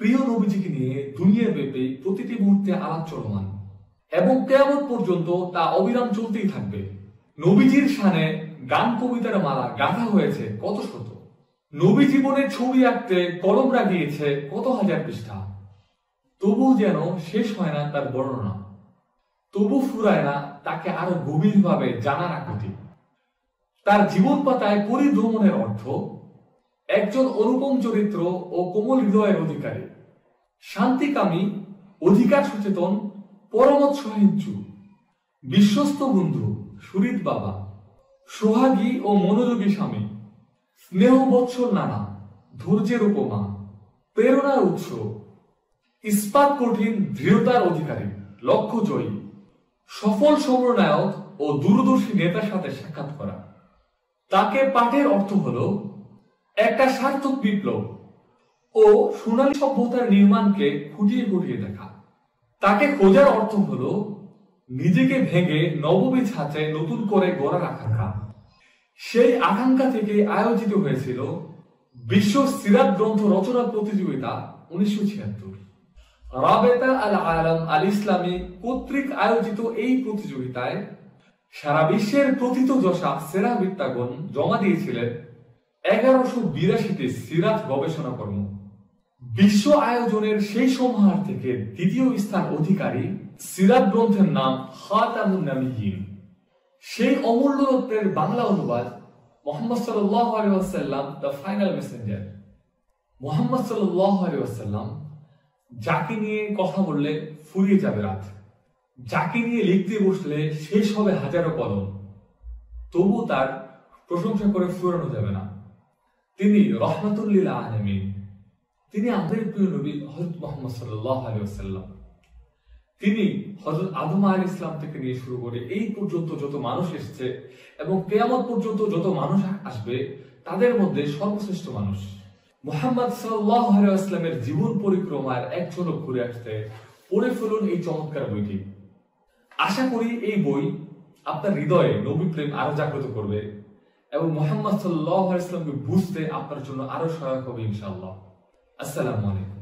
প্রিয় নবীজিকে নিয়ে দুনিয়াব্যাপী প্রতিটি মুহূর্তে আলাপ চলমান এবং কিয়ামত পর্যন্ত তা অবিরাম চলতেই থাকবে। নবীজির শানে গান কবিতার মালা গাঁথা হয়েছে কত শত, নবী জীবনের ছবি আঁকতে কলম লাগিয়েছে কত হাজার পৃষ্ঠা, তবু যেন শেষ হয় না তার বর্ণনা, তবু ফুরায় না তাকে আরো গভীরভাবে জানার আকুতি। তার জীবন পাতায় পরিভ্রমণের অর্থ একজন অনুপম চরিত্র ও কোমল হৃদয়ের অধিকারী, শান্তিকামী, অধিকার সচেতন, পরমত সহিষ্ণু, বিশ্বস্ত বন্ধু, সুহৃদ বাবা, সোহাগী ও মনোযোগী স্বামী, স্নেহ বৎসল নানা, ধৈর্যের উপমা, প্রেরণার উৎস, ইস্পাত কঠিন দৃঢ়তার অধিকারী, লক্ষ্য জয়ী, সফল সমরনায়ক ও দূরদর্শী নেতার সাথে সাক্ষাৎ করা। তাকে পাঠের অর্থ হলো একটা সার্থক বিপ্লব ও সোনালী সভ্যতার নির্মাণকে খুঁটিয়ে খুঁটিয়ে দেখা। তাকে খোঁজার অর্থ হলো নিজেকে ভেঙে নববীজ হাতে নতুন করে গড়ার আকাঙ্ক্ষা। সেই আকাঙ্ক্ষা থেকে আয়োজিত হয়েছিল বিশ্ব সিরাত গ্রন্থ রচনা প্রতিযোগিতা 1976। রাবেতা আল আলম আল ইসলামী কর্তৃক আয়োজিত এই প্রতিযোগিতায় সারা বিশ্বের প্রথিতযশা সেরা বিদ্যাগণ জমা দিয়েছিলেন 1182টি সিরাত গবেষণা কর্ম। বিশ্ব আয়োজনের সেই সমাহার থেকে দ্বিতীয় স্থান অধিকারী সিরাত গ্রন্থের নাম খাতামুন নবিয়্যিন। সেই অমূল্য রত্নের বাংলা অনুবাদ মুহাম্মদ সাল্লাল্লাহু আলাইহি ওয়াসাল্লাম দ্য ফাইনাল মেসেঞ্জার। মুহাম্মদ সাল্লাল্লাহু আলাইহি ওয়াসাল্লাম যাকে নিয়ে কথা বললে ফুরিয়ে যাবে রাত, যাকে নিয়ে লিখতে বসলে শেষ হবে হাজারো কলম, তবু তার প্রশংসা করে ফুরানো যাবে না। তিনি রহমাতুল লিল আলামিন, তিনি আমাদের প্রিয় নবী হযরত মুহাম্মদ সাল্লাল্লাহু আলাইহি ওয়াসাল্লাম। তিনি হযরত আদম আলাইহিস সালাম থেকে নিয়ে শুরু করে এই পর্যন্ত যত মানুষ এসেছে এবং কিয়ামত পর্যন্ত যত মানুষ আসবে তাদের মধ্যে সর্বশ্রেষ্ঠ মানুষ। মুহাম্মদ সাল্লাল্লাহু আলাইহি ওয়াসাল্লামের জীবন পরিক্রমার এক ঝলক ঘুরে আসতে পড়ে ফেলুন এই চমৎকার বইটি। আশা করি এই বই আপনার হৃদয়ে নবী প্রেম আরো জাগ্রত করবে এবং মুহাম্মদ সাল্লাল্লাহু আলাইহি ওয়াসাল্লামকে বুঝতে আপনার জন্য আরো সহায়ক হবে ইনশাআল্লাহ। আসসালামু আলাইকুম।